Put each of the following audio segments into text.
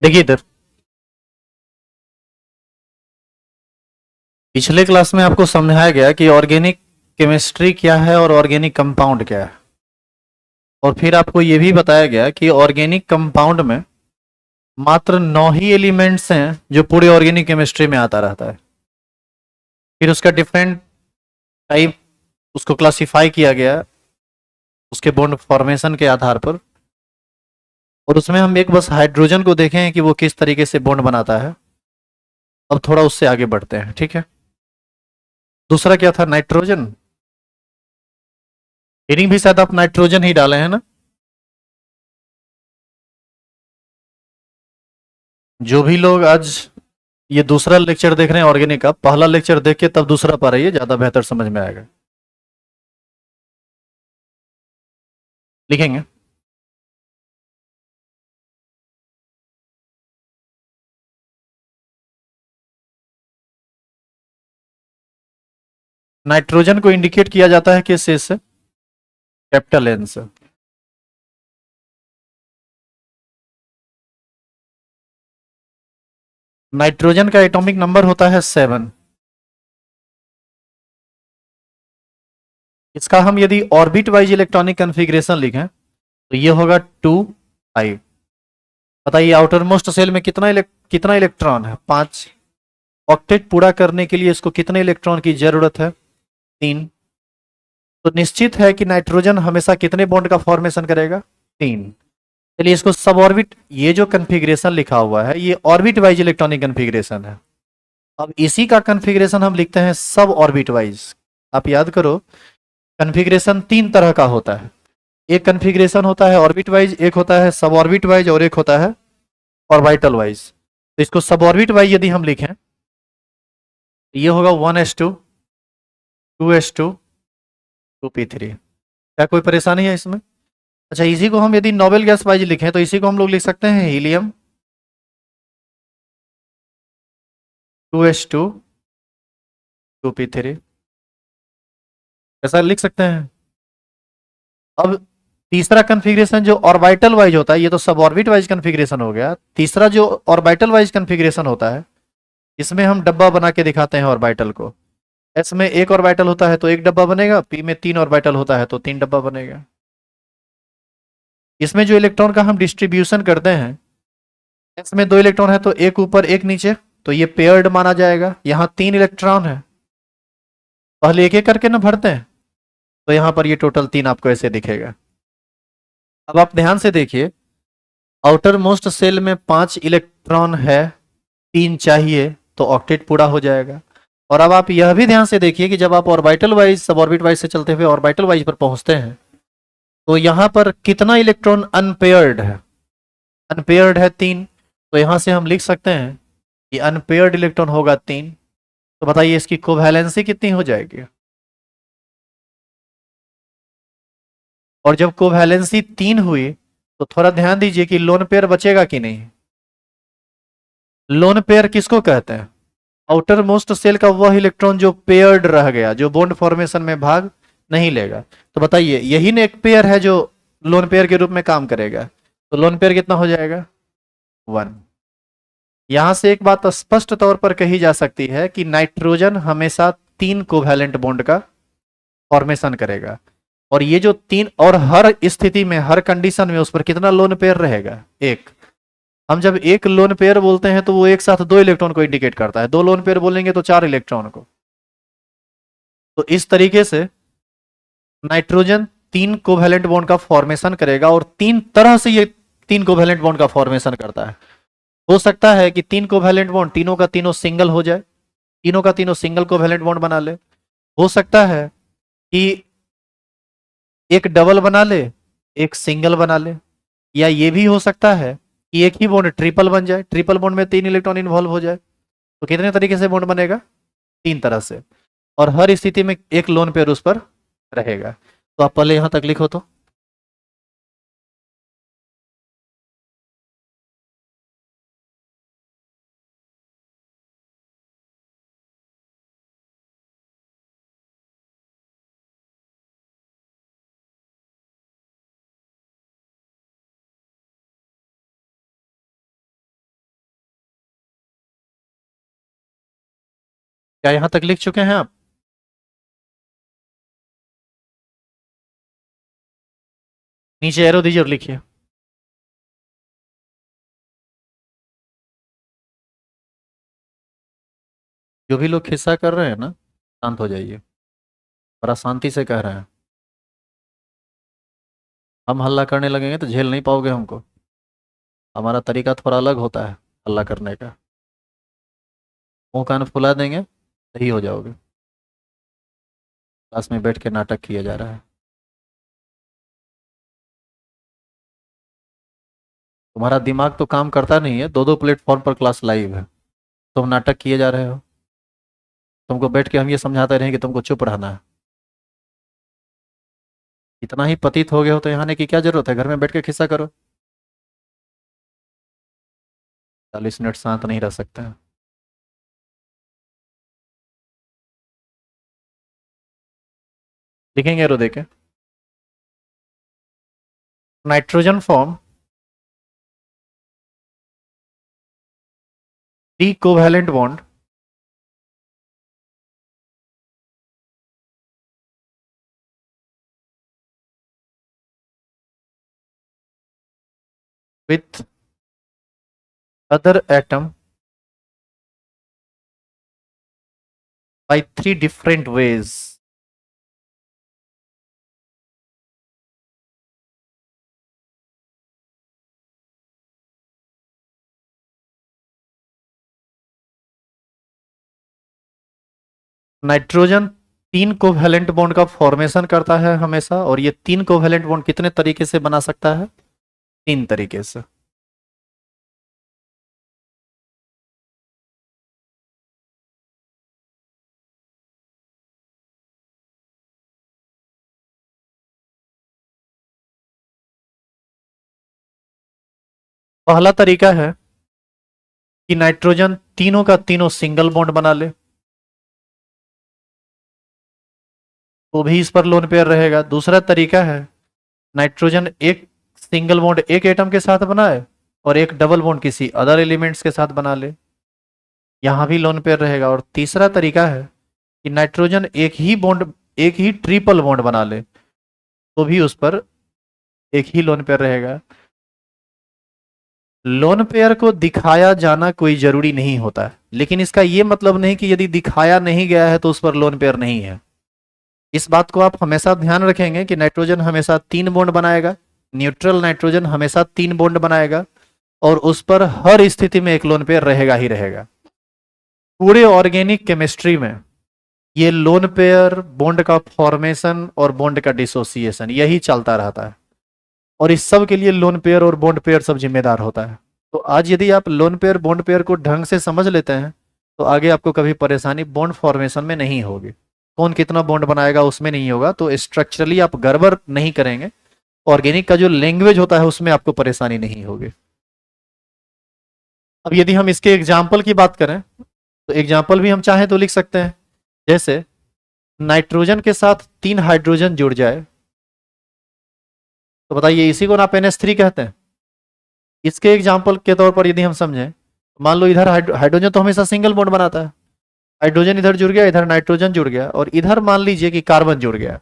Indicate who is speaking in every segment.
Speaker 1: देखिए इधर, पिछले क्लास में आपको समझाया गया कि ऑर्गेनिक केमिस्ट्री क्या है और ऑर्गेनिक कंपाउंड क्या है। और फिर आपको यह भी बताया गया कि ऑर्गेनिक कंपाउंड में मात्र 9 ही एलिमेंट्स हैं जो पूरे ऑर्गेनिक केमिस्ट्री में आता रहता है। फिर उसका डिफरेंट टाइप उसको क्लासिफाई किया गया उसके बॉन्ड फॉर्मेशन के आधार पर। और उसमें हम एक बस हाइड्रोजन को देखे हैं कि वो किस तरीके से बॉन्ड बनाता है। अब थोड़ा उससे आगे बढ़ते हैं, ठीक है। दूसरा क्या था? नाइट्रोजन। हेडिंग भी शायद आप नाइट्रोजन ही डाले हैं ना। जो भी लोग आज ये दूसरा लेक्चर देख रहे हैं ऑर्गेनिक का, पहला लेक्चर देख के तब दूसरा पढ़िए, ज्यादा बेहतर समझ में आएगा। लिखेंगे। नाइट्रोजन को इंडिकेट किया जाता है किस चीज से? कैपिटल एन से। नाइट्रोजन का एटॉमिक नंबर होता है 7। इसका हम यदि ऑर्बिट वाइज इलेक्ट्रॉनिक कन्फिग्रेशन लिखें तो ये होगा 2 5। बताइए आउटर मोस्ट सेल में कितना इलेक्ट्रॉन है? 5। ऑक्टेट पूरा करने के लिए इसको कितने इलेक्ट्रॉन की जरूरत है? 3। तो निश्चित है कि नाइट्रोजन हमेशा कितने बॉन्ड का फॉर्मेशन करेगा? 3। चलिए इसको सब ऑर्बिट, ये जो कन्फिग्रेशन लिखा हुआ है ये ऑर्बिट वाइज इलेक्ट्रॉनिक कन्फिग्रेशन है। अब इसी का कन्फिग्रेशन हम लिखते हैं सब ऑर्बिट वाइज। आप याद करो, कन्फिग्रेशन 3 तरह का होता है। एक कन्फिग्रेशन होता है ऑर्बिट वाइज, एक होता है सब ऑर्बिट वाइज और एक होता है ऑर्बिटल वाइज। तो इसको सब ऑर्बिट वाइज यदि हम लिखें तो ये होगा 1s2 2s2 2p3। क्या कोई परेशानी है इसमें? अच्छा, इसी को हम यदि नोबेल गैस वाइज लिखें तो इसी को हम लोग लिख सकते हैं हीलियम 2s2 2p3। ऐसा लिख सकते हैं। अब तीसरा कन्फिग्रेशन जो ऑर्बिटल वाइज होता है, ये तो सब ऑर्बिट वाइज कन्फिग्रेशन हो गया। तीसरा जो ऑर्बिटल वाइज कन्फिग्रेशन होता है, इसमें हम डब्बा बना के दिखाते हैं ऑर्बिटल को। एस में एक ऑर्बिटल होता है तो एक डब्बा बनेगा, पी में 3 ऑर्बिटल होता है तो 3 डब्बा बनेगा। इसमें जो इलेक्ट्रॉन का हम डिस्ट्रीब्यूशन करते हैं, एस में 2 इलेक्ट्रॉन है तो एक ऊपर एक नीचे, तो ये पेयर्ड माना जाएगा। यहां 3 इलेक्ट्रॉन है, पहले एक एक करके ना भरते हैं, तो यहां पर ये टोटल 3 आपको ऐसे दिखेगा। अब आप ध्यान से देखिए, आउटर मोस्ट सेल में 5 इलेक्ट्रॉन है, 3 चाहिए, तो ऑक्टेट पूरा हो जाएगा। और अब आप यह भी ध्यान से देखिए कि जब आप ऑर्बिटल वाइज सब ऑर्बिट वाइज से चलते हुए ऑर्बिटल वाइज पर पहुंचते हैं तो यहां पर कितना इलेक्ट्रॉन अनपेयर्ड है? अनपेयर्ड है 3। तो यहां से हम लिख सकते हैं कि अनपेयर्ड इलेक्ट्रॉन होगा 3। तो बताइए इसकी कोवैलेंसी कितनी हो जाएगी? और जब कोवैलेंसी 3 हुई तो थोड़ा ध्यान दीजिए कि लोन पेयर बचेगा कि नहीं। लोन पेयर किसको कहते हैं? आउटर मोस्ट सेल का वह इलेक्ट्रॉन जो पेयर्ड रह गया, जो बॉन्ड फॉर्मेशन में भाग नहीं लेगा। तो बताइए यही ना एक पेयर है जो लोन पेयर के रूप में काम करेगा। तो लोन पेयर कितना हो जाएगा? 1। यहां से एक बात स्पष्ट तौर पर कही जा सकती है कि नाइट्रोजन हमेशा 3 कोवैलेंट बॉन्ड का फॉर्मेशन करेगा। और ये जो 3, और हर स्थिति में हर कंडीशन में उस पर कितना लोन पेयर रहेगा? एक। हम जब एक लोन पेयर बोलते हैं तो वो एक साथ 2 इलेक्ट्रॉन को इंडिकेट करता है, 2 लोन पेयर बोलेंगे तो 4 इलेक्ट्रॉन को। तो इस तरीके से नाइट्रोजन 3 कोवैलेंट बॉन्ड का फॉर्मेशन करेगा, और 3 तरह से ये 3 कोवैलेंट बॉन्ड का फॉर्मेशन करता है। हो सकता है कि 3 कोवैलेंट बॉन्ड तीनों का तीनों सिंगल हो जाए, तीनों का तीनों सिंगल कोवैलेंट बॉन्ड बना ले। हो सकता है कि एक डबल बना ले, एक सिंगल बना ले। या ये भी हो सकता है कि एक ही बॉन्ड ट्रिपल बन जाए, ट्रिपल बॉन्ड में 3 इलेक्ट्रॉन इन्वॉल्व हो जाए। तो कितने तरीके से बॉन्ड बनेगा? 3 तरह से। और हर स्थिति में एक लोन पेयर उस पर रहेगा। तो आप पहले यहां तक लिखो तो। क्या यहां तक लिख चुके हैं आप? नीचे एरो दीजिए और लिखिए। जो भी लोग खिस्सा कर रहे हैं ना, शांत हो जाइए। बड़ा शांति से कह रहे हैं। हम हल्ला करने लगेंगे तो झेल नहीं पाओगे हमको। हमारा तरीका थोड़ा अलग होता है हल्ला करने का। मुंह कान फुला देंगे, सही हो जाओगे। क्लास में बैठ के नाटक किया जा रहा है। तुम्हारा दिमाग तो काम करता नहीं है, दो दो प्लेटफॉर्म पर क्लास लाइव है, तुम नाटक किए जा रहे हो। तुमको बैठ के हम ये समझाते रहे कि तुमको चुप रहना है। इतना ही पतित हो गए हो तो यहाँ आने की क्या जरूरत है, घर में बैठ के खिस्सा करो। 40 मिनट शांत नहीं रह सकते हैं। लिखेंगे एरो देके। Nitrogen form D covalent bond with other atom by three different ways. Nitrogen तीन कोवैलेंट बॉन्ड का फॉर्मेशन करता है हमेशा, और ये तीन कोवैलेंट बॉन्ड कितने तरीके से बना सकता है? तीन तरीके से। पहला तरीका है कि नाइट्रोजन तीनों का तीनों सिंगल बॉन्ड बना ले, तो भी इस पर लोन पेयर रहेगा। दूसरा तरीका है नाइट्रोजन एक सिंगल बॉन्ड एक एटम के साथ बनाए और एक डबल बॉन्ड किसी अदर एलिमेंट्स के साथ बना ले, यहां भी लोन पेयर रहेगा। और तीसरा तरीका है कि नाइट्रोजन एक ही बॉन्ड एक ही ट्रिपल बॉन्ड बना ले, तो भी उस पर एक ही लोन पेयर रहेगा। लोन पेयर को दिखाया जाना कोई जरूरी नहीं होता है, लेकिन इसका यह मतलब नहीं कि यदि दिखाया नहीं गया है तो उस पर लोन पेयर नहीं है। इस बात को आप हमेशा ध्यान रखेंगे कि नाइट्रोजन हमेशा तीन बॉन्ड बनाएगा, न्यूट्रल नाइट्रोजन हमेशा तीन बॉन्ड बनाएगा, और उस पर हर स्थिति में एक लोन पेयर रहेगा ही रहेगा। पूरे ऑर्गेनिक केमिस्ट्री में ये लोन पेयर, बॉन्ड का फॉर्मेशन और बॉन्ड का डिसोसिएशन यही चलता रहता है, और इस सब के लिए लोन पेयर और बॉन्ड पेयर सब जिम्मेदार होता है। तो आज यदि आप लोन पेयर बॉन्ड पेयर को ढंग से समझ लेते हैं तो आगे आपको कभी परेशानी बॉन्ड फॉर्मेशन में नहीं होगी। कौन कितना बॉन्ड बनाएगा उसमें नहीं होगा, तो स्ट्रक्चरली आप गड़बड़ नहीं करेंगे। ऑर्गेनिक का जो लैंग्वेज होता है उसमें आपको परेशानी नहीं होगी। अब यदि हम इसके एग्जाम्पल की बात करें तो एग्जाम्पल भी हम चाहें तो लिख सकते हैं। जैसे नाइट्रोजन के साथ तीन हाइड्रोजन जुड़ जाए, तो बताइए इसी को ना आप NH3 कहते हैं। इसके एग्जाम्पल के तौर पर यदि हम समझें, मान लो इधर हाइड्रोजन तो हमेशा सिंगल बॉन्ड बनाता है, हाइड्रोजन इधर जुड़ गया, इधर नाइट्रोजन जुड़ गया, और इधर मान लीजिए कि कार्बन जुड़ गया।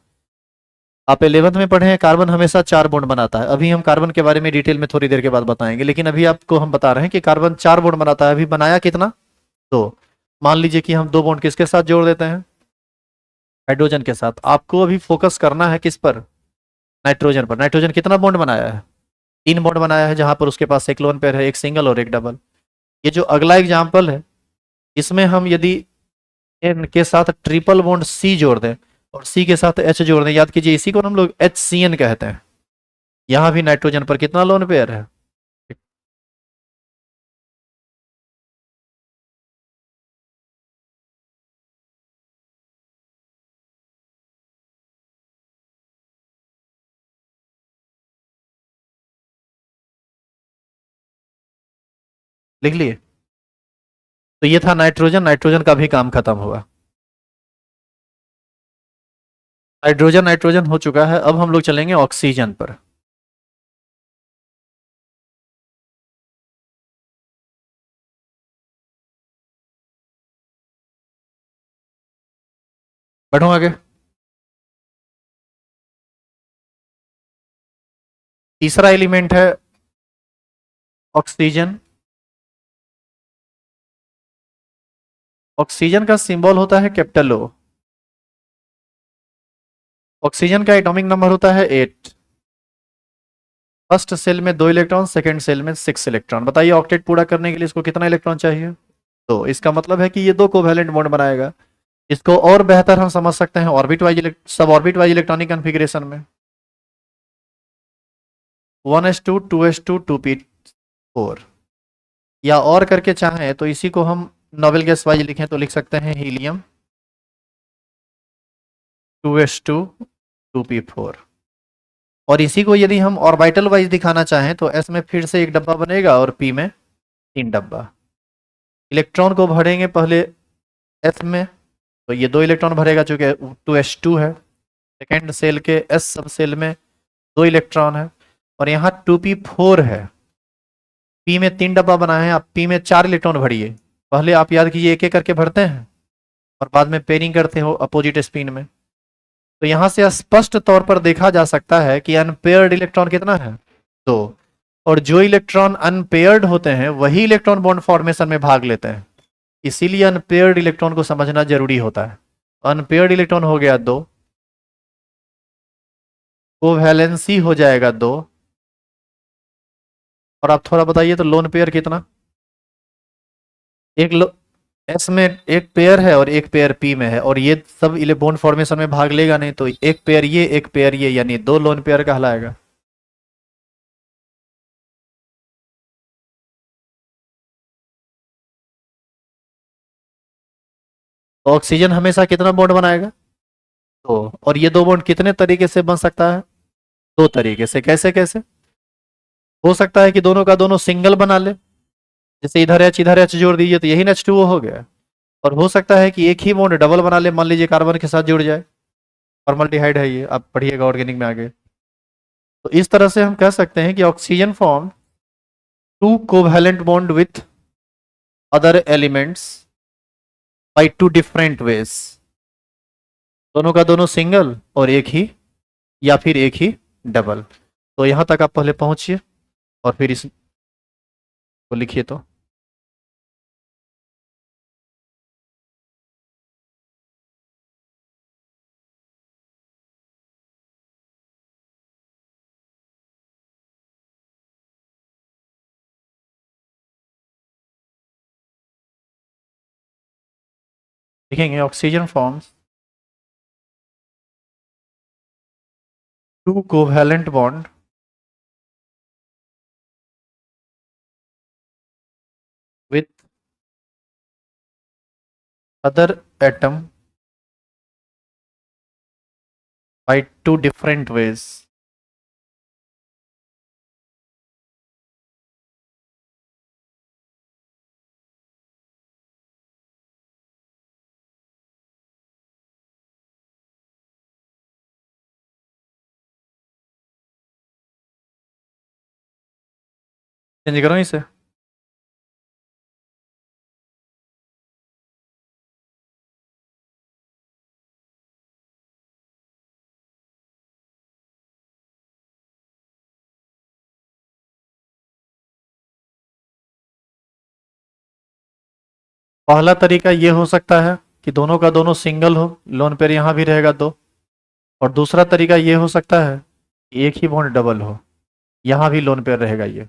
Speaker 1: आप 11th में पढ़े हैं कार्बन हमेशा चार बॉन्ड बनाता है। अभी हम कार्बन के बारे में डिटेल में थोड़ी देर के बाद बताएंगे, लेकिन अभी आपको हम बता रहे हैं कि कार्बन चार बॉन्ड बनाता है। अभी बनाया कितना? दो। मान लीजिए कि हम दो बॉन्ड किसके साथ जोड़ देते हैं? हाइड्रोजन के साथ। आपको अभी फोकस करना है किस पर? नाइट्रोजन पर। नाइट्रोजन कितना बॉन्ड बनाया है? तीन बॉन्ड बनाया है, जहां पर उसके पास एक लोन पेयर है, एक सिंगल और एक डबल। ये जो अगला एग्जाम्पल है, इसमें हम यदि एन के साथ ट्रिपल बॉन्ड सी जोड़ दें और सी के साथ एच जोड़ दें, याद कीजिए इसी को हम लोग HCN कहते हैं। यहां भी नाइट्रोजन पर कितना लोन पेयर है? लिख लिए? तो ये था नाइट्रोजन। नाइट्रोजन का भी काम खत्म हुआ। हाइड्रोजन नाइट्रोजन हो चुका है। अब हम लोग चलेंगे ऑक्सीजन पर। बढ़ो आगे। तीसरा एलिमेंट है ऑक्सीजन। ऑक्सीजन का सिंबल होता है कैपिटल ओ। ऑक्सीजन का एटॉमिक नंबर होता है 8। फर्स्ट सेल में 2 इलेक्ट्रॉन, सेकंड सेल में 6 इलेक्ट्रॉन। बताइए ऑक्टेट पूरा करने के लिए इसको कितना इलेक्ट्रॉन चाहिए? तो इसका मतलब है कि ये 2 कोवैलेंट बॉन्ड बनाएगा। इसको और बेहतर हम समझ सकते हैं ऑर्बिट वाइज, सब ऑर्बिट वाइज इलेक्ट्रॉनिक कन्फिग्रेशन में 1s2 2s2 2p4, या और करके चाहें तो इसी को हम नोबेल गैस वाइज लिखें तो लिख सकते हैं हीलियम 2s2 2p4। और इसी को यदि हम ऑर्बिटल वाइज दिखाना चाहें तो एस में फिर से 1 डब्बा बनेगा और पी में 3 डब्बा। इलेक्ट्रॉन को भरेंगे पहले एस में, तो ये 2 इलेक्ट्रॉन भरेगा चूंकि 2s2 है। सेकेंड सेल के एस सब सेल में 2 इलेक्ट्रॉन है, और यहाँ 2p4 है। पी में 3 डब्बा बनाए हैं, आप पी में 4 इलेक्ट्रॉन भरिए। पहले आप याद कीजिए एक एक करके भरते हैं और बाद में पेयरिंग करते हो अपोजिट स्पिन में। तो यहां से स्पष्ट तौर पर देखा जा सकता है कि अनपेयर्ड इलेक्ट्रॉन कितना है? 2। और जो इलेक्ट्रॉन अनपेयर्ड होते हैं वही इलेक्ट्रॉन बॉन्ड फॉर्मेशन में भाग लेते हैं। इसीलिए अनपेयर्ड इलेक्ट्रॉन को समझना जरूरी होता है। अनपेयर्ड इलेक्ट्रॉन हो गया 2, कोवैलेंसी हो जाएगा 2, और आप थोड़ा बताइए तो लोन पेयर कितना? एक एस में एक पेयर है और एक पेयर पी में है, और ये सब बॉन्ड फॉर्मेशन में भाग लेगा नहीं, तो एक पेयर ये एक पेयर ये, यानी 2 लोन पेयर कहलाएगा। तो ऑक्सीजन हमेशा कितना बॉन्ड बनाएगा? 2। और ये 2 बॉन्ड कितने तरीके से बन सकता है? 2 तरीके से। कैसे कैसे? हो सकता है कि दोनों का दोनों सिंगल बना ले, जैसे इधर एच जोड़ दीजिए तो यही H2O हो गया। और हो सकता है कि एक ही बॉन्ड डबल बना ले, मान लीजिए कार्बन के साथ जुड़ जाए, फॉर्मल्डिहाइड है ये, आप पढ़िएगा ऑर्गेनिक में आगे। तो इस तरह से हम कह सकते हैं कि oxygen form 2 covalent bond with other elements by 2 different ways. दोनों का दोनों सिंगल और एक ही, या फिर एक ही डबल। तो यहां तक आप पहले पहुंचिए और फिर इसको लिखिए। तो लिखेंगे oxygen forms 2 covalent bond with other atom by 2 different ways. Change करो इसे। पहला तरीका ये हो सकता है कि दोनों का दोनों सिंगल हो, लोन पेयर यहाँ भी रहेगा 2। और दूसरा तरीका ये हो सकता है कि एक ही बॉन्ड डबल हो, यहाँ भी लोन पेयर रहेगा ये।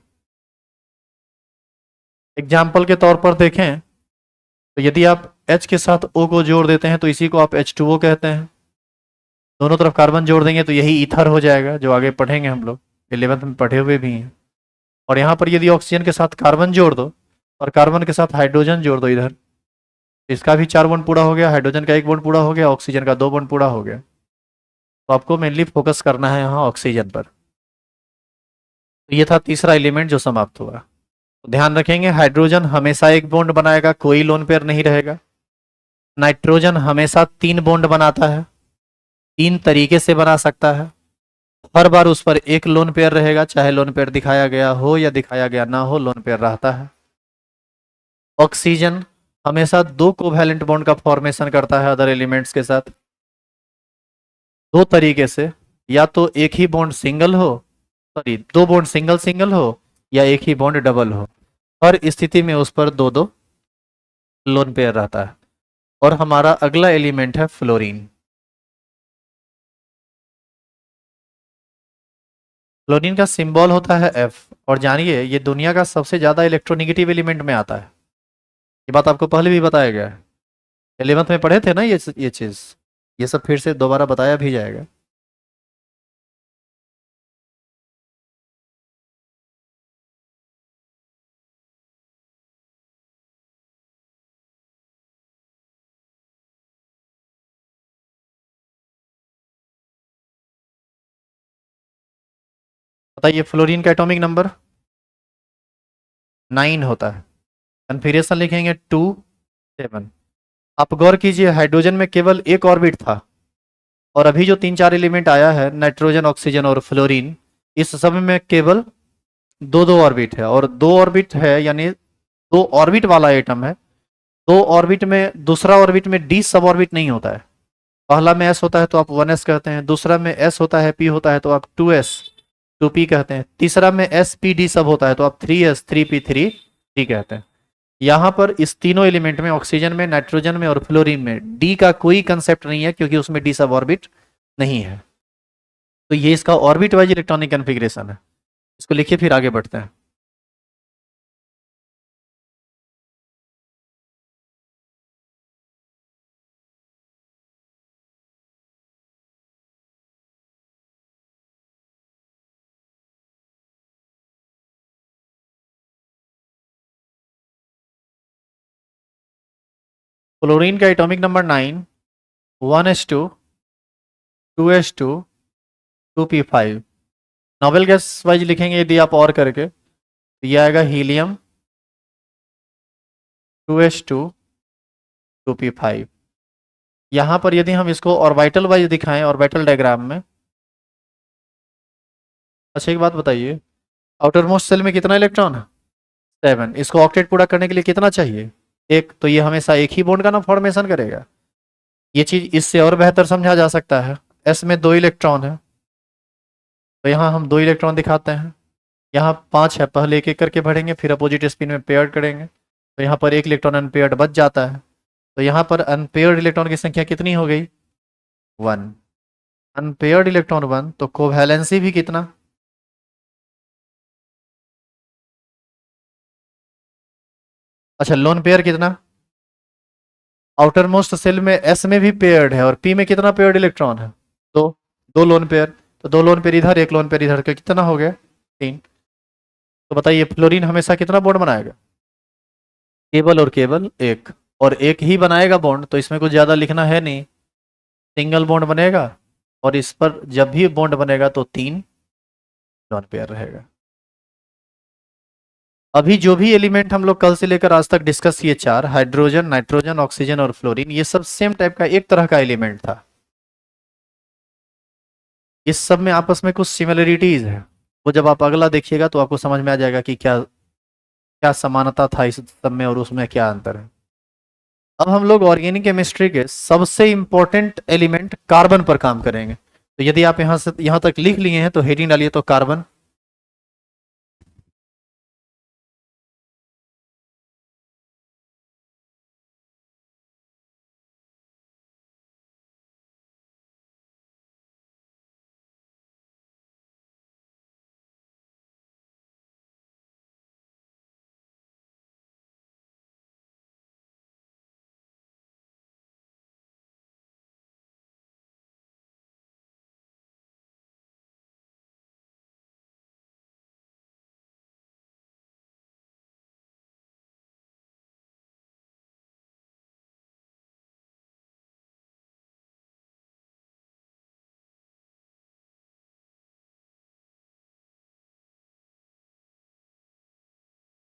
Speaker 1: एग्जाम्पल के तौर पर देखें तो यदि आप H के साथ O को जोड़ देते हैं तो इसी को आप H2O कहते हैं। दोनों तरफ कार्बन जोड़ देंगे तो यही ईथर हो जाएगा, जो आगे पढ़ेंगे हम लोग, 11th में पढ़े हुए भी हैं। और यहाँ पर यदि ऑक्सीजन के साथ कार्बन जोड़ दो और कार्बन के साथ हाइड्रोजन जोड़ दो इधर, इसका भी 4 बॉन्ड पूरा हो गया, हाइड्रोजन का 1 बॉन्ड पूरा हो गया, ऑक्सीजन का 2 बॉन्ड पूरा हो गया। तो आपको मेनली फोकस करना है यहाँ ऑक्सीजन पर। तो ये था तीसरा एलिमेंट जो समाप्त हुआ। तो ध्यान रखेंगे हाइड्रोजन हमेशा 1 बॉन्ड बनाएगा, कोई लोन पेयर नहीं रहेगा। नाइट्रोजन हमेशा 3 बॉन्ड बनाता है, 3 तरीके से बना सकता है। हर बार उस पर एक लोन पेयर रहेगा, चाहे लोन पेयर दिखाया गया हो या दिखाया गया ना हो, लोन पेयर रहता है। ऑक्सीजन हमेशा 2 कोवैलेंट बॉन्ड का फॉर्मेशन करता है अदर एलिमेंट्स के साथ। दो तरीके से, या तो एक ही बॉन्ड सिंगल हो, सॉरी दो बॉन्ड सिंगल सिंगल हो, या एक ही बॉन्ड डबल हो। हर स्थिति में उस पर दो दो लोन पेयर रहता है। और हमारा अगला एलिमेंट है फ्लोरीन। फ्लोरीन का सिंबल होता है एफ, और जानिए ये दुनिया का सबसे ज्यादा इलेक्ट्रोनेगेटिव एलिमेंट में आता है। ये बात आपको पहले भी बताया गया है, 11th में पढ़े थे ना ये चीज। ये सब फिर से दोबारा बताया भी जाएगा। बताइए फ्लोरीन का एटॉमिक नंबर 9 होता है। कन्फिग्रेशन लिखेंगे 2 7। आप गौर कीजिए हाइड्रोजन में केवल एक ऑर्बिट था, और अभी जो तीन चार एलिमेंट आया है नाइट्रोजन ऑक्सीजन और फ्लोरीन, इस सब में केवल दो दो ऑर्बिट है, और दो ऑर्बिट है यानी दो ऑर्बिट वाला एटम है। दो ऑर्बिट में दूसरा ऑर्बिट में डी सब ऑर्बिट नहीं होता है। पहला में एस होता है तो आप 1s कहते हैं, दूसरा में एस होता है पी होता है तो आप 2s 2p कहते हैं, तीसरा में एस पी डी सब होता है तो आप 3s 3p 3d कहते हैं। यहाँ पर इस तीनों एलिमेंट में, ऑक्सीजन में, नाइट्रोजन में और फ्लोरीन में, डी का कोई कंसेप्ट नहीं है क्योंकि उसमें डी सब ऑर्बिट नहीं है। तो ये इसका ऑर्बिट वाइज इलेक्ट्रॉनिक कन्फिग्रेशन है। इसको लिखिए फिर आगे बढ़ते हैं। फ्लोरीन का atomic number 9, 1s2 2s2 2p5। Noble gas wise लिखेंगे यदि आप और करके, तो ये आएगा हीलियम 2s2 2p5। यहाँ पर यदि हम इसको ऑर्बिटल वाइज दिखाएं ऑर्बिटल डायग्राम में। अच्छा एक बात बताइए, आउटर मोस्ट सेल में कितना इलेक्ट्रॉन है? 7। इसको ऑक्टेट पूरा करने के लिए कितना चाहिए? एक। तो ये हमेशा एक ही बॉन्ड का ना फॉर्मेशन करेगा। ये चीज इससे और बेहतर समझा जा सकता है। एस में दो इलेक्ट्रॉन है, तो यहाँ हम दो इलेक्ट्रॉन दिखाते हैं। यहाँ 5 है, पहले एक एक करके भरेंगे फिर अपोजिट स्पिन में पेयर करेंगे, तो यहाँ पर एक इलेक्ट्रॉन अनपेयर्ड बच जाता है। तो यहाँ पर अनपेयर्ड इलेक्ट्रॉन की संख्या कितनी हो गई? 1। अनपेयर्ड इलेक्ट्रॉन 1, तो कोवैलेंसी भी कितना? अच्छा लोन पेयर कितना? आउटर मोस्ट सेल में एस में भी पेयर्ड है, और पी में कितना पेयर्ड इलेक्ट्रॉन है? दो। दो लोन पेयर। तो दो लोन पेयर इधर एक लोन पेयर इधर, का कितना हो गया? 3। तो बताइए फ्लोरीन हमेशा कितना बॉन्ड बनाएगा? केवल और केवल एक। और एक ही बनाएगा बॉन्ड, तो इसमें कुछ ज़्यादा लिखना है नहीं। सिंगल बॉन्ड बनेगा, और इस पर जब भी बॉन्ड बनेगा तो 3 लोन पेयर रहेगा। अभी जो भी एलिमेंट हम लोग कल से लेकर आज तक डिस्कस किए, चार, हाइड्रोजन, नाइट्रोजन, ऑक्सीजन और फ्लोरीन, ये सब सेम टाइप का एक तरह का एलिमेंट था। इस सब में आपस में कुछ सिमिलरिटीज है, वो जब आप अगला देखिएगा तो आपको समझ में आ जाएगा कि क्या क्या समानता था इस सब में और उसमें क्या अंतर है। अब हम लोग ऑर्गेनिक केमिस्ट्री के सबसे इंपॉर्टेंट एलिमेंट कार्बन पर काम करेंगे। तो यदि आप यहाँ से यहाँ तक लिख लिए हैं तो हेडिंग डालिए तो कार्बन।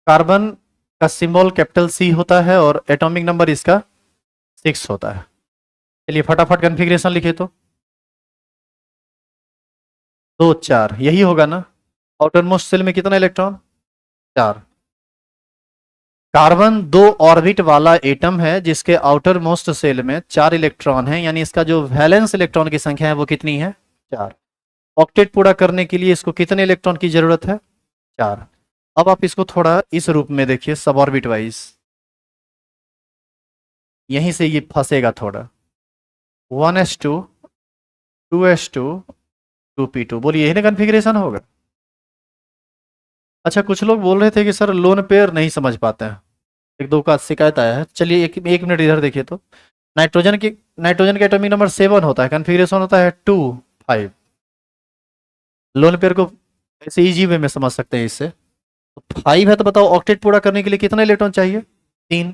Speaker 1: कार्बन का सिंबल कैपिटल सी होता है और एटॉमिक नंबर इसका 6 होता है। चलिए फटाफट कन्फिग्रेशन लिखिए तो। 2 4 यही होगा ना। आउटर मोस्ट सेल में कितना इलेक्ट्रॉन? 4। कार्बन दो ऑर्बिट वाला एटम है जिसके आउटर मोस्ट सेल में 4 इलेक्ट्रॉन है, यानी इसका जो वैलेंस इलेक्ट्रॉन की संख्या है वो कितनी है? 4। ऑक्टेट पूरा करने के लिए इसको कितने इलेक्ट्रॉन की जरूरत है? 4। अब आप इसको थोड़ा इस रूप में देखिए, सब ऑर्बिट वाइज, यहीं से ये फंसेगा थोड़ा। 1s2 2s2 2p2, बोलिए यही ना कन्फिग्रेशन होगा। अच्छा, कुछ लोग बोल रहे थे कि सर लोन पेयर नहीं समझ पाते हैं, एक दो का शिकायत आया है। चलिए एक मिनट इधर देखिए तो। नाइट्रोजन की नाइट्रोजन का एटॉमिक नंबर 7 होता है, कन्फिग्रेशन होता है 2 5। लोन पेयर को ऐसे इजी वे में समझ सकते हैं इससे। तो 5 है तो बताओ ऑक्टेट पूरा करने के लिए कितना इलेक्ट्रॉन चाहिए? 3।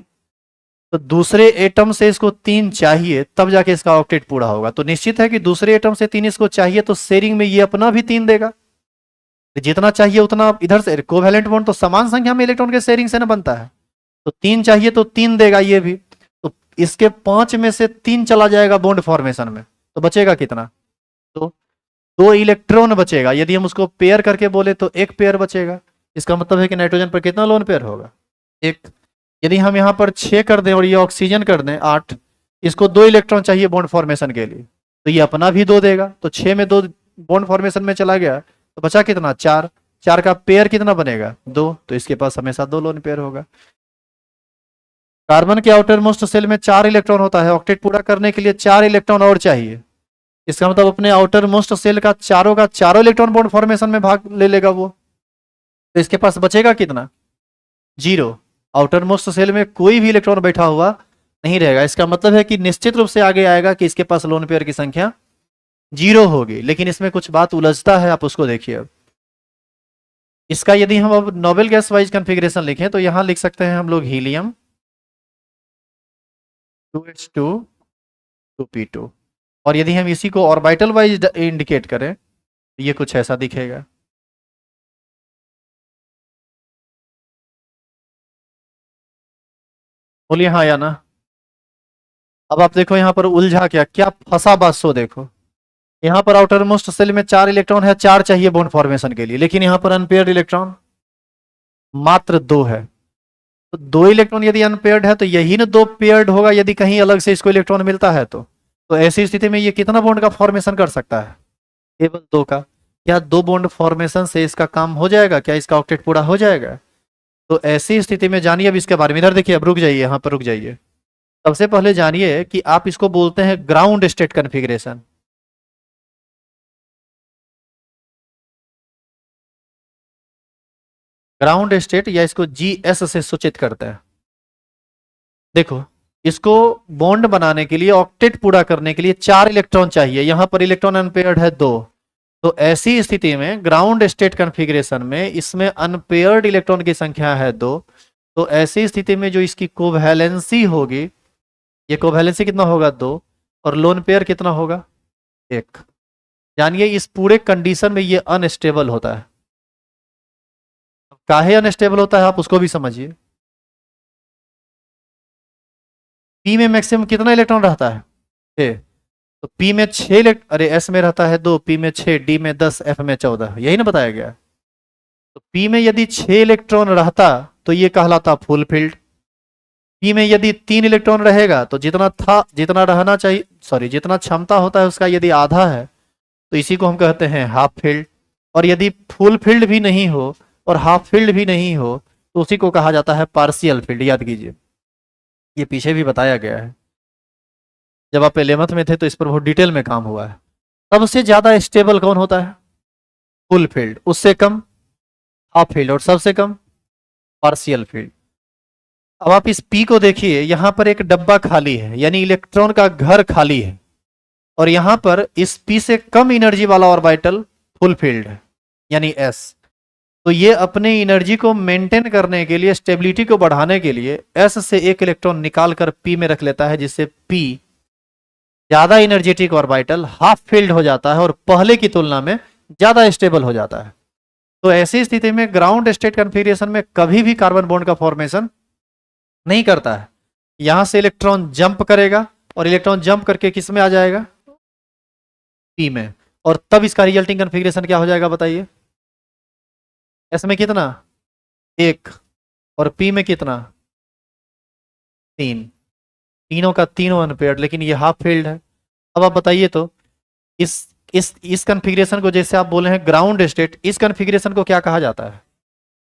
Speaker 1: तो दूसरे एटम से इसको 3 चाहिए, तब जाके इसका ऑक्टेट पूरा होगा। तो निश्चित है कि दूसरे एटम से 3 इसको चाहिए, तो शेयरिंग में ये अपना भी 3 देगा। जितना चाहिए उतना इधर से, कोवैलेंट बॉन्ड तो समान संख्या में इलेक्ट्रॉन के शेयरिंग से ना बनता है, तो 3 चाहिए तो 3 देगा ये भी। तो इसके 5 में से 3 चला जाएगा बॉन्ड फॉर्मेशन में, तो बचेगा कितना? तो 2 इलेक्ट्रॉन बचेगा। यदि हम उसको पेयर करके बोले तो 1 पेयर बचेगा। इसका मतलब है कि नाइट्रोजन पर कितना लोन पेयर होगा? 1। यदि हम यहाँ पर 6 कर दें और ये ऑक्सीजन कर दें 8, इसको 2 इलेक्ट्रॉन चाहिए बॉन्ड फॉर्मेशन के लिए, तो ये अपना भी 2 देगा। तो 6 में 2 बॉन्ड फॉर्मेशन में चला गया, तो बचा कितना? 4। 4 का पेयर कितना बनेगा? 2। तो इसके पास हमेशा 2 लोन पेयर होगा। कार्बन के आउटर मोस्ट सेल में 4 इलेक्ट्रॉन होता है, ऑक्टेट पूरा करने के लिए 4 इलेक्ट्रॉन और चाहिए। इसका मतलब अपने आउटर मोस्ट सेल का चारों इलेक्ट्रॉन बॉन्ड फॉर्मेशन में भाग ले लेगा वो। तो इसके पास बचेगा कितना? 0। आउटर मोस्ट सेल में कोई भी इलेक्ट्रॉन बैठा हुआ नहीं रहेगा। इसका मतलब है कि निश्चित रूप से आगे आएगा कि इसके पास लोन पेयर की संख्या 0 होगी। लेकिन इसमें कुछ बात उलझता है, आप उसको देखिए। अब इसका यदि हम अब नोबेल गैस वाइज कन्फिग्रेशन लिखें तो यहां लिख सकते हैं हम लोग हीलियम 2h2 2p2। और यदि हम इसी को ऑर्बिटल वाइज इंडिकेट करें तो ये कुछ ऐसा दिखेगा। बोलिए हाँ या ना। अब आप देखो यहाँ पर उलझा क्या क्या फंसा बात, सो देखो। यहाँ पर आउटर मोस्ट सेल में 4 इलेक्ट्रॉन है, 4 चाहिए बॉन्ड फॉर्मेशन के लिए, लेकिन यहाँ पर अनपेयर्ड इलेक्ट्रॉन मात्र 2 है। तो 2 इलेक्ट्रॉन यदि अनपेयर्ड है तो यही ना 2 पेयर्ड होगा यदि कहीं अलग से इसको इलेक्ट्रॉन मिलता है तो ऐसी स्थिति में ये कितना बॉन्ड का फॉर्मेशन कर सकता है? केवल 2 का। क्या 2 बॉन्ड फॉर्मेशन से इसका काम हो जाएगा? क्या इसका ऑक्टेट पूरा हो जाएगा? तो ऐसी स्थिति में जानिए अब इसके बारे में। इधर देखिए, अब रुक जाइए, यहाँ पर रुक जाइए। सबसे पहले जानिए कि आप इसको बोलते हैं ground state configuration. Ground state या इसको जीएस से सूचित करते हैं। देखो, इसको बॉन्ड बनाने के लिए, ऑक्टेट पूरा करने के लिए 4 इलेक्ट्रॉन चाहिए। यहां पर इलेक्ट्रॉन अनपेयर्ड है 2। तो ऐसी स्थिति में ग्राउंड स्टेट कन्फिग्रेशन में इसमें अनपेयर्ड इलेक्ट्रॉन की संख्या है 2। तो ऐसी स्थिति में जो इसकी कोवैलेंसी होगी, ये कोवैलेंसी कितना होगा? 2। और लोन पेयर कितना होगा? 1। जानिए इस पूरे कंडीशन में ये अनस्टेबल होता है। काहे अनस्टेबल होता है आप उसको भी समझिए। पी में मैक्सिमम कितना इलेक्ट्रॉन रहता है? 6। तो पी में 6 अरे एस में रहता है 2, पी में 6, डी में 10, एफ में 14, यही ना बताया गया। तो पी में यदि 6 इलेक्ट्रॉन रहता तो ये कहलाता फुल फिल्ड। पी में यदि 3 इलेक्ट्रॉन रहेगा तो जितना रहना चाहिए, सॉरी, जितना क्षमता होता है उसका यदि आधा है तो इसी को हम कहते हैं हाफ फील्ड। और यदि फुल फील्ड भी नहीं हो और हाफ फील्ड भी नहीं हो तो उसी को कहा जाता है पार्शियल फील्ड। याद कीजिए, ये पीछे भी बताया गया है, जब आप 11th में थे तो इस पर बहुत डिटेल में काम हुआ है। सबसे ज्यादा स्टेबल कौन होता है? Full field. उससे कम हाफ फील्ड, और सबसे कम पार्शियल फील्ड। अब आप इस पी को देखिए, यहां पर एक डब्बा खाली है, यानी इलेक्ट्रॉन का घर खाली है। और यहां पर इस पी से कम एनर्जी वाला ऑर्बिटल फुल फील्ड है, यानी एस। तो ये अपने एनर्जी को मेंटेन करने के लिए, स्टेबिलिटी को बढ़ाने के लिए एस से एक इलेक्ट्रॉन निकाल कर पी में रख लेता है, जिससे पी ज्यादा एनर्जेटिक ऑर्बिटल हाफ फील्ड हो जाता है और पहले की तुलना में ज्यादा स्टेबल हो जाता है। तो ऐसी स्थिति में ग्राउंड स्टेट कन्फिग्रेशन में कभी भी कार्बन बॉन्ड का फॉर्मेशन नहीं करता है। यहां से इलेक्ट्रॉन जंप करेगा और इलेक्ट्रॉन जंप करके किस में आ जाएगा? पी में। और तब इसका रिजल्टिंग कन्फिग्रेशन क्या हो जाएगा बताइए? एस में कितना? 1। और पी में कितना? 3, तीनों का तीनों अनपेयर्ड, लेकिन ये हाफ फील्ड है। अब आप बताइए तो इस इस कॉन्फ़िगरेशन को, जैसे आप बोले हैं ग्राउंड स्टेट, इस कॉन्फ़िगरेशन को क्या कहा जाता है?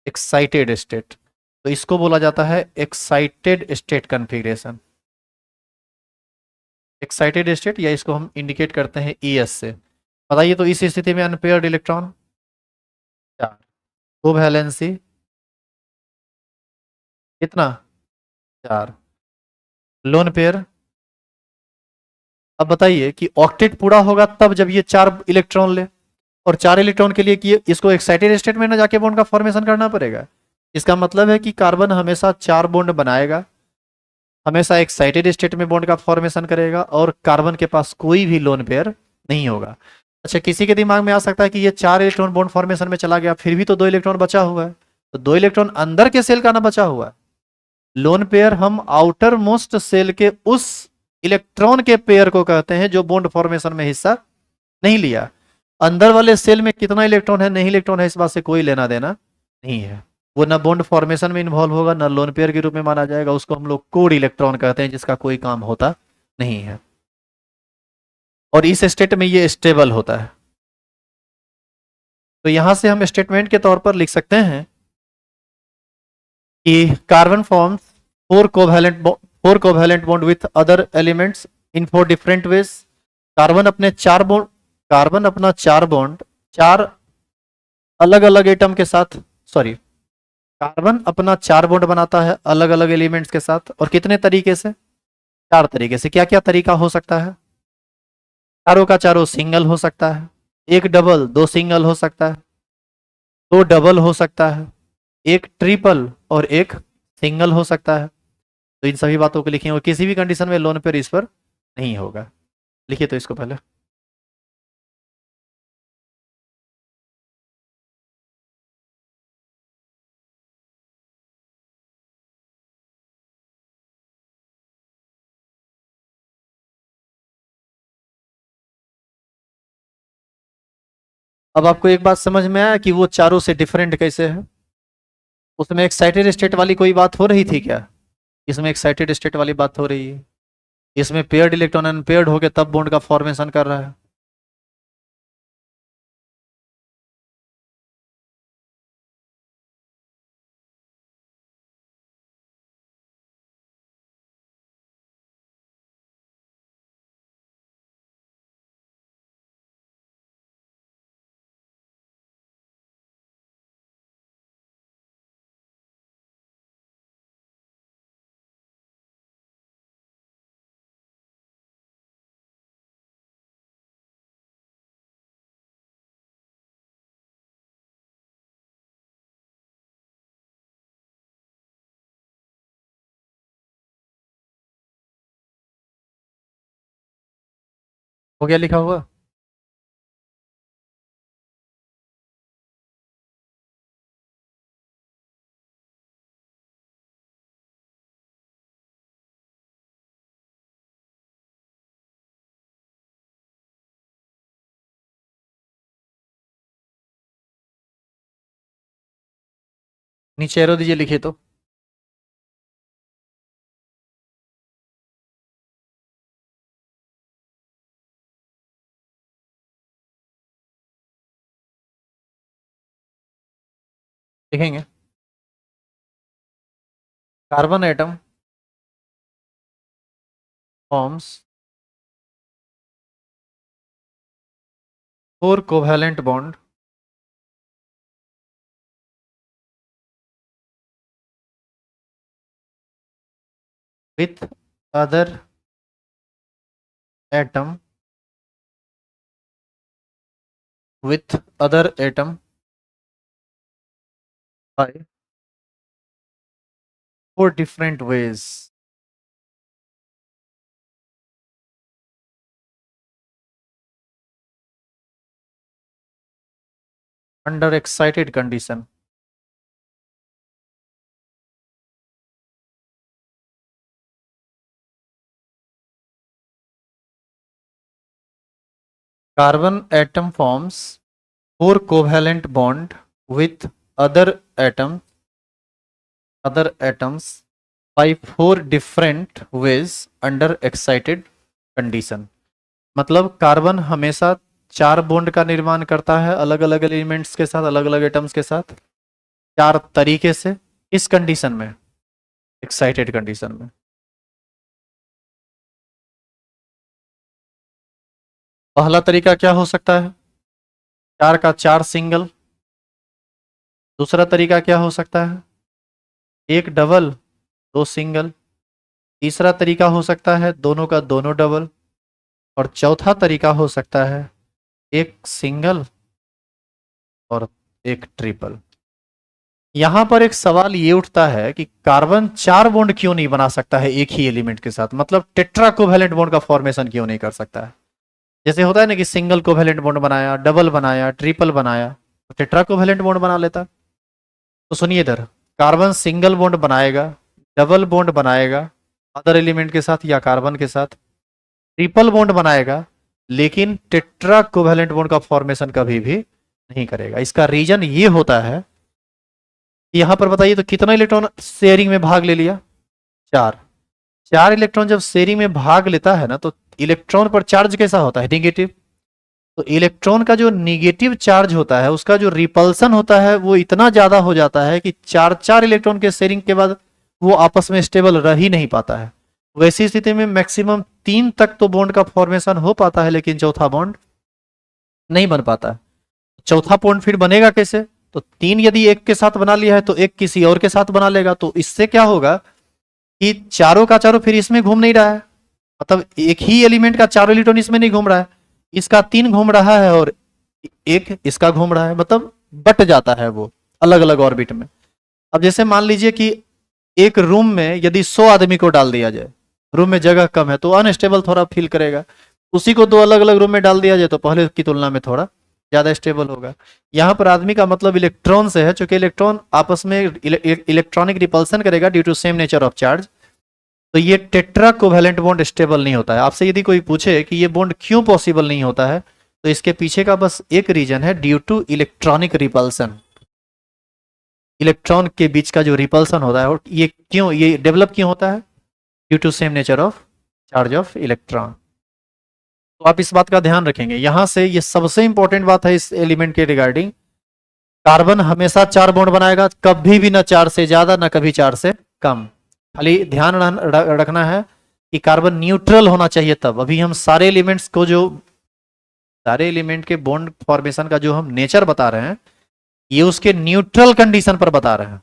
Speaker 1: Excited state. तो इसको बोला जाता है excited state configuration. Excited state, या इसको हम इंडिकेट करते हैं ES से। बताइए तो इस स्थिति में अनपेयर्ड इलेक्ट्रॉन 4, कोवैलेंसी कितना? 4, लोन पेयर। अब बताइए कि ऑक्टेट पूरा होगा तब जब ये 4 इलेक्ट्रॉन ले, और 4 इलेक्ट्रॉन के लिए कि इसको एक्साइटेड स्टेट में ना जाके बॉन्ड का फॉर्मेशन करना पड़ेगा। इसका मतलब है कि कार्बन हमेशा 4 बॉन्ड बनाएगा, हमेशा एक्साइटेड स्टेट में बॉन्ड का फॉर्मेशन करेगा, और कार्बन के पास कोई भी लोन पेयर नहीं होगा। अच्छा, किसी के दिमाग में आ सकता है कि ये 4 इलेक्ट्रॉन बॉन्ड फॉर्मेशन में चला गया, फिर भी तो 2 इलेक्ट्रॉन बचा हुआ है। तो 2 इलेक्ट्रॉन अंदर के सेल का ना बचा हुआ है। लोन पेयर हम आउटर मोस्ट सेल के उस इलेक्ट्रॉन के पेयर को कहते हैं जो बॉन्ड फॉर्मेशन में हिस्सा नहीं लिया। अंदर वाले सेल में कितना इलेक्ट्रॉन है, नहीं इलेक्ट्रॉन है, इस बात से कोई लेना देना नहीं है। वो ना बॉन्ड फॉर्मेशन में इन्वॉल्व होगा, ना लोन पेयर के रूप में माना जाएगा। उसको हम लोग कोड इलेक्ट्रॉन कहते हैं, जिसका कोई काम होता नहीं है, और इस स्टेट में ये स्टेबल होता है। तो यहां से हम स्टेटमेंट के तौर पर लिख सकते हैं कि carbon forms 4 covalent bond with other elements in 4 different ways. Carbon अपना 4 बॉन्ड 4 अलग अलग एटम के साथ, सॉरी, कार्बन अपना 4 बॉन्ड बनाता है अलग अलग एलिमेंट्स के साथ, और कितने तरीके से? 4 तरीके से। क्या क्या तरीका हो सकता है? चारों का चारों सिंगल हो सकता है, एक डबल, 2 सिंगल हो सकता है, 2 डबल हो सकता है, एक ट्रिपल, और एक सिंगल हो सकता है। तो इन सभी बातों को लिखेंगे, और किसी भी कंडीशन में लोन पेयर इस पर नहीं होगा। लिखिए तो इसको पहले। अब आपको एक बात समझ में आया कि वो चारों से डिफरेंट कैसे है? उसमें एक्साइटेड स्टेट वाली कोई बात हो रही थी क्या? इसमें एक्साइटेड स्टेट वाली बात हो रही है। इसमें पेयर्ड इलेक्ट्रॉन अनपेयर्ड होकर तब बॉन्ड का फॉर्मेशन कर रहा है। हो गया लिखा हुआ? नीचे एरो दीजिए, लिखिए तो। लिखेंगे carbon atom forms 4 covalent bond with other atom with other atom by 4 different ways under excited condition. Carbon atom forms 4 covalent bond with other atoms by 4 different ways under excited condition. मतलब carbon हमेशा 4 bond का निर्माण करता है अलग अलग elements के साथ, अलग अलग एटम्स के साथ, 4 तरीके से। इस कंडीशन में, एक्साइटेड कंडीशन में, पहला तरीका क्या हो सकता है? 4 का 4 सिंगल। दूसरा तरीका क्या हो सकता है? 1 डबल 2 सिंगल। तीसरा तरीका हो सकता है दोनों का दोनों डबल। और चौथा तरीका हो सकता है 1 सिंगल और 1 ट्रिपल। यहां पर एक सवाल ये उठता है कि कार्बन 4 बॉन्ड क्यों नहीं बना सकता है एक ही एलिमेंट के साथ? मतलब टेट्रा कोवैलेंट बॉन्ड का फॉर्मेशन क्यों नहीं कर सकता है? जैसे होता है ना कि सिंगल कोवैलेंट बॉन्ड बनाया, डबल बनाया, ट्रिपल बनाया, तो टेट्रा कोवैलेंट बॉन्ड बना लेता। तो सुनिए इधर, कार्बन सिंगल बॉन्ड बनाएगा, डबल बॉन्ड बनाएगा अदर एलिमेंट के साथ या कार्बन के साथ, ट्रिपल बॉन्ड बनाएगा, लेकिन टेट्रा कोवैलेंट बॉन्ड का फॉर्मेशन कभी भी नहीं करेगा। इसका रीजन ये होता है, यहां पर बताइए तो कितना इलेक्ट्रॉन शेयरिंग में भाग ले लिया? 4। 4 इलेक्ट्रॉन जब शेयरिंग में भाग लेता है ना, तो इलेक्ट्रॉन पर चार्ज कैसा होता है? निगेटिव। तो इलेक्ट्रॉन का जो निगेटिव चार्ज होता है उसका जो रिपल्सन होता है वो इतना ज्यादा हो जाता है कि 4 इलेक्ट्रॉन के शेयरिंग के बाद वो आपस में स्टेबल रह ही नहीं पाता है। वैसी स्थिति में मैक्सिमम 3 तक तो बॉन्ड का फॉर्मेशन हो पाता है, लेकिन चौथा बॉन्ड नहीं बन पाता। चौथा बॉन्ड फिर बनेगा कैसे? तो 3 यदि एक के साथ बना लिया है तो एक किसी और के साथ बना लेगा, तो इससे क्या होगा कि चारों का चारों फिर इसमें घूम नहीं रहा है। मतलब एक ही एलिमेंट का चारों इलेक्ट्रॉन इसमें नहीं घूम रहा है, इसका 3 घूम रहा है और एक इसका घूम रहा है, मतलब बट जाता है वो अलग अलग ऑर्बिट में। अब जैसे मान लीजिए कि एक रूम में यदि 100 आदमी को डाल दिया जाए, रूम में जगह कम है तो अनस्टेबल थोड़ा फील करेगा। उसी को 2 अलग अलग रूम में डाल दिया जाए तो पहले की तुलना में थोड़ा ज्यादा स्टेबल होगा। यहाँ पर आदमी का मतलब इलेक्ट्रॉन से है, चूंकि इलेक्ट्रॉन आपस में इलेक्ट्रॉनिक रिपल्सन करेगा due to same nature of charge. तो ये टेट्रा कोवैलेंट बॉन्ड स्टेबल नहीं होता है। आपसे यदि कोई पूछे कि ये बॉन्ड क्यों पॉसिबल नहीं होता है, तो इसके पीछे का बस एक रीजन है, due to electronic repulsion. Electron के बीच का जो रिपल्सन होता है, और ये डेवलप क्यों होता है? Due to same nature of charge of electron. तो आप इस बात का ध्यान रखेंगे। यहां से ये सबसे इंपॉर्टेंट बात है इस एलिमेंट के रिगार्डिंग, कार्बन हमेशा 4 बॉन्ड बनाएगा, कभी भी ना 4 से ज्यादा ना कभी 4 से कम। खाली ध्यान रखना है कि कार्बन न्यूट्रल होना चाहिए तब। अभी हम सारे एलिमेंट्स को, जो सारे एलिमेंट के बॉन्ड फॉर्मेशन का जो हम नेचर बता रहे हैं, ये उसके न्यूट्रल कंडीशन पर बता रहे हैं।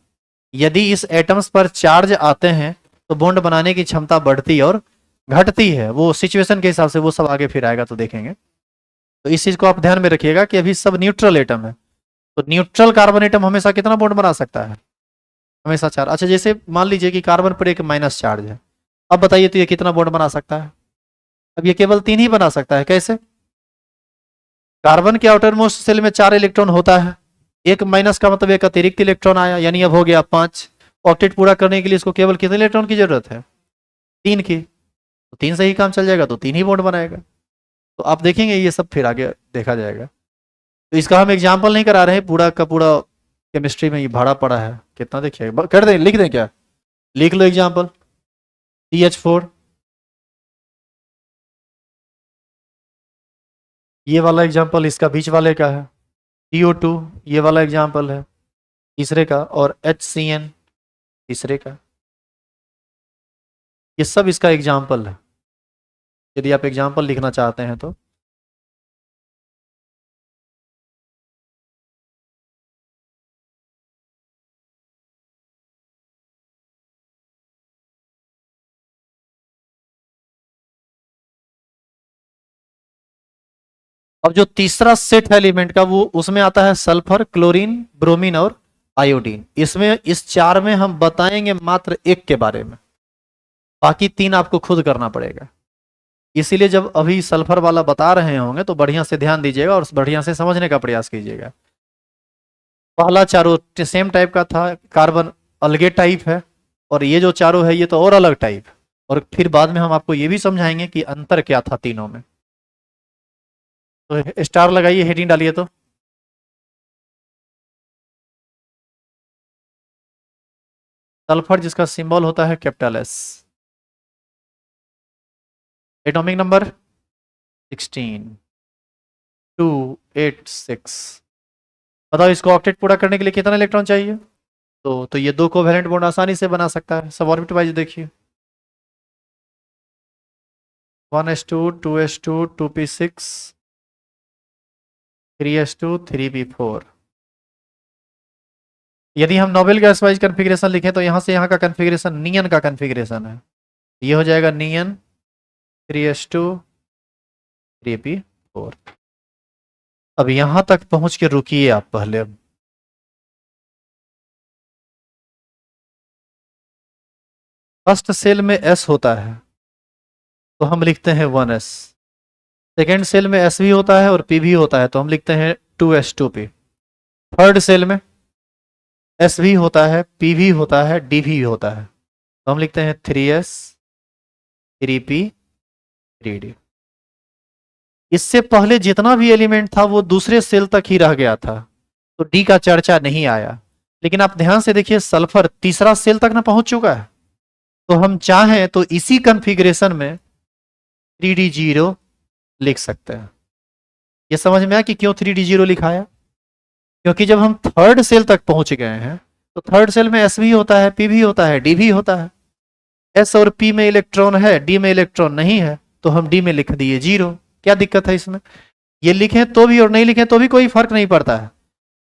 Speaker 1: यदि इस एटम्स पर चार्ज आते हैं तो बॉन्ड बनाने की क्षमता बढ़ती और घटती है, वो सिचुएशन के हिसाब से, वो सब आगे फिर आएगा तो देखेंगे। तो इस चीज को आप ध्यान में रखिएगा कि अभी सब न्यूट्रल एटम है। तो न्यूट्रल कार्बन एटम हमेशा कितना बॉन्ड बना सकता है? हमेशा 4। अच्छा, जैसे मान लीजिए कि कार्बन पर एक माइनस चार्ज है, अब बताइए तो ये कितना बॉन्ड बना सकता है? अब ये केवल 3 ही बना सकता है। कैसे? कार्बन के आउटर मोस्ट सेल में 4 इलेक्ट्रॉन होता है, एक माइनस का मतलब एक अतिरिक्त इलेक्ट्रॉन आया, यानी अब हो गया 5। ऑक्टेट पूरा करने के लिए इसको केवल कितने इलेक्ट्रॉन की जरूरत है? 3 की। तो 3 से ही काम चल जाएगा, तो 3 ही बॉन्ड बनाएगा। तो आप देखेंगे ये सब फिर आगे देखा जाएगा। तो इसका हम एग्जाम्पल नहीं करा रहे हैं, पूरा का पूरा केमिस्ट्री में ये भाड़ा पड़ा है। कितना देखिए, कर दें, लिख दें क्या? लिख लो एग्जाम्पल। CH4, ये वाला एग्जाम्पल इसका बीच वाले का है। CO2, ये वाला एग्जाम्पल है तीसरे का। और HCN तीसरे का। ये सब इसका एग्जाम्पल है, यदि आप एग्जाम्पल लिखना चाहते हैं तो। अब जो तीसरा सेट है एलिमेंट का, वो उसमें आता है सल्फर, क्लोरीन, ब्रोमीन और आयोडीन। इसमें इस 4 में हम बताएंगे मात्र एक के बारे में, बाकी 3 आपको खुद करना पड़ेगा। इसीलिए जब अभी सल्फर वाला बता रहे होंगे तो बढ़िया से ध्यान दीजिएगा और बढ़िया से समझने का प्रयास कीजिएगा। पहला चारों सेम टाइप का था, कार्बन अलगे टाइप है, और ये जो चारों है ये तो और अलग टाइप। और फिर बाद में हम आपको ये भी समझाएंगे कि अंतर क्या था तीनों में। तो स्टार लगाइए, हेडिंग डालिए तो। सल्फर जिसका सिंबल होता है कैपिटल एस। Atomic number 16 286। बताओ इसको ऑक्टेट पूरा करने के लिए कितना इलेक्ट्रॉन चाहिए? तो ये दो कोवैलेंट बॉन्ड आसानी से बना सकता है। सब ऑर्बिट वाइज देखिए, 1s2 2s2 2p6 3s2 3p4। यदि हम नोबेल गैस वाइज कन्फिग्रेशन लिखें तो यहां से यहां का कन्फिग्रेशन नियन का कन्फिग्रेशन है। ये हो जाएगा नियन 3s2 3p4। अब यहां तक पहुंच के रुकिए आप पहले। अब फर्स्ट सेल में s होता है तो हम लिखते हैं 1s। सेकेंड सेल में s भी होता है और p भी होता है तो हम लिखते हैं 2s2p। थर्ड सेल में s भी होता है, p भी होता है, d भी होता है तो हम लिखते हैं 3s 3p 3d। इससे पहले जितना भी एलिमेंट था वो दूसरे सेल तक ही रह गया था तो डी का चर्चा नहीं आया। लेकिन आप ध्यान से देखिए सल्फर तीसरा सेल तक ना पहुंच चुका है तो हम चाहें तो इसी कॉन्फ़िगरेशन में 3d0 लिख सकते हैं। ये समझ में आया कि क्यों 3d0 लिखाया? क्योंकि जब हम थर्ड सेल तक पहुंच गए हैं तो थर्ड सेल में s भी होता है, p भी होता है, d भी होता है। s और p में इलेक्ट्रॉन है, d में इलेक्ट्रॉन नहीं है तो हम d में लिख दिए 0। क्या दिक्कत है इसमें? ये लिखें तो भी और नहीं लिखें तो भी कोई फर्क नहीं पड़ता है,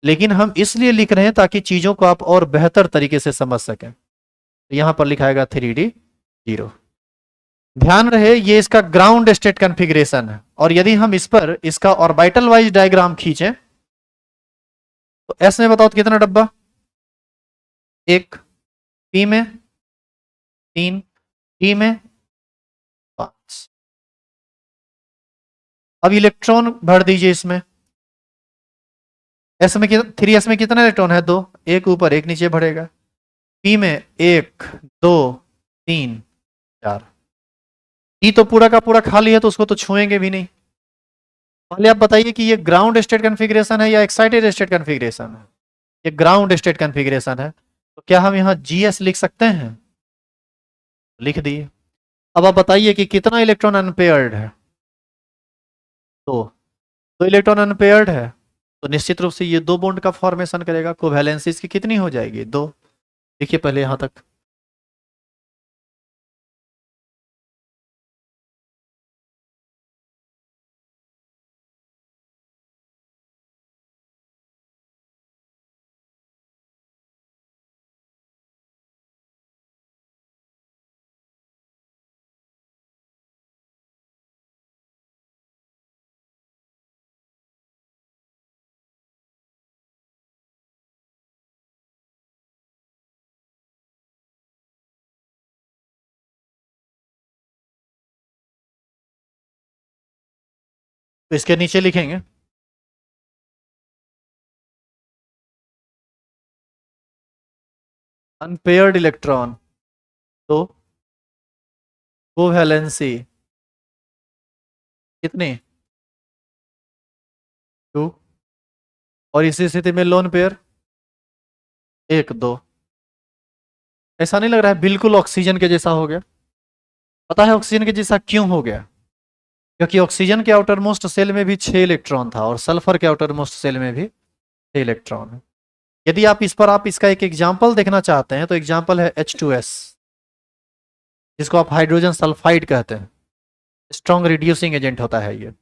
Speaker 1: लेकिन हम इसलिए लिख रहे हैं ताकि चीजों को आप और बेहतर तरीके से समझ सकें। तो यहां पर लिखाएगा 3d0। ध्यान रहे ये इसका ग्राउंड स्टेट कॉन्फ़िगरेशन है और यदि हम इस पर इसका ऑर्बिटल वाइज डायग्राम खींचें तो एस में बताओ तो कितना डब्बा? एक, पी में 3, डी में 5। अब इलेक्ट्रॉन भर दीजिए इसमें। एस में 3s में कितना इलेक्ट्रॉन है? 2। एक ऊपर एक नीचे बढ़ेगा। पी में 1 2 3 4। ई तो पूरा का पूरा खाली है तो उसको तो छुएंगे भी नहीं। पहले आप बताइए कि ये ग्राउंड स्टेट कॉन्फ़िगरेशन है या एक्साइटेड स्टेट कॉन्फ़िगरेशन है? ये ग्राउंड स्टेट कॉन्फ़िगरेशन है तो क्या हम यहाँ जीएस लिख सकते हैं? लिख दिए। अब आप बताइए कि कितना इलेक्ट्रॉन अनपेयर्ड है? तो इलेक्ट्रॉन अनपेयर्ड है तो निश्चित रूप से ये दो बॉन्ड का फॉर्मेशन करेगा। कोवैलेंसी इसकी कितनी हो जाएगी? 2। देखिए पहले यहां तक। तो इसके नीचे लिखेंगे अनपेयर्ड इलेक्ट्रॉन तो कोवैलेंसी कितनी? 2। और इसी स्थिति में लोन पेयर 1 2। ऐसा नहीं लग रहा है बिल्कुल ऑक्सीजन के जैसा हो गया? पता है ऑक्सीजन के जैसा क्यों हो गया? क्योंकि ऑक्सीजन के आउटर मोस्ट सेल में भी 6 इलेक्ट्रॉन था और सल्फर के आउटर मोस्ट सेल में भी 6 इलेक्ट्रॉन है। यदि आप इस पर आप इसका एक एग्जाम्पल देखना चाहते हैं तो एग्जाम्पल है H2S, जिसको आप हाइड्रोजन सल्फाइड कहते हैं। स्ट्रॉन्ग रिड्यूसिंग एजेंट होता है ये।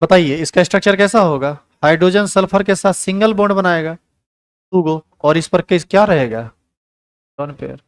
Speaker 1: बताइए इसका स्ट्रक्चर कैसा होगा? हाइड्रोजन सल्फर के साथ सिंगल बॉन्ड बनाएगा 2 गो और इस पर केस क्या रहेगा? Lone pair.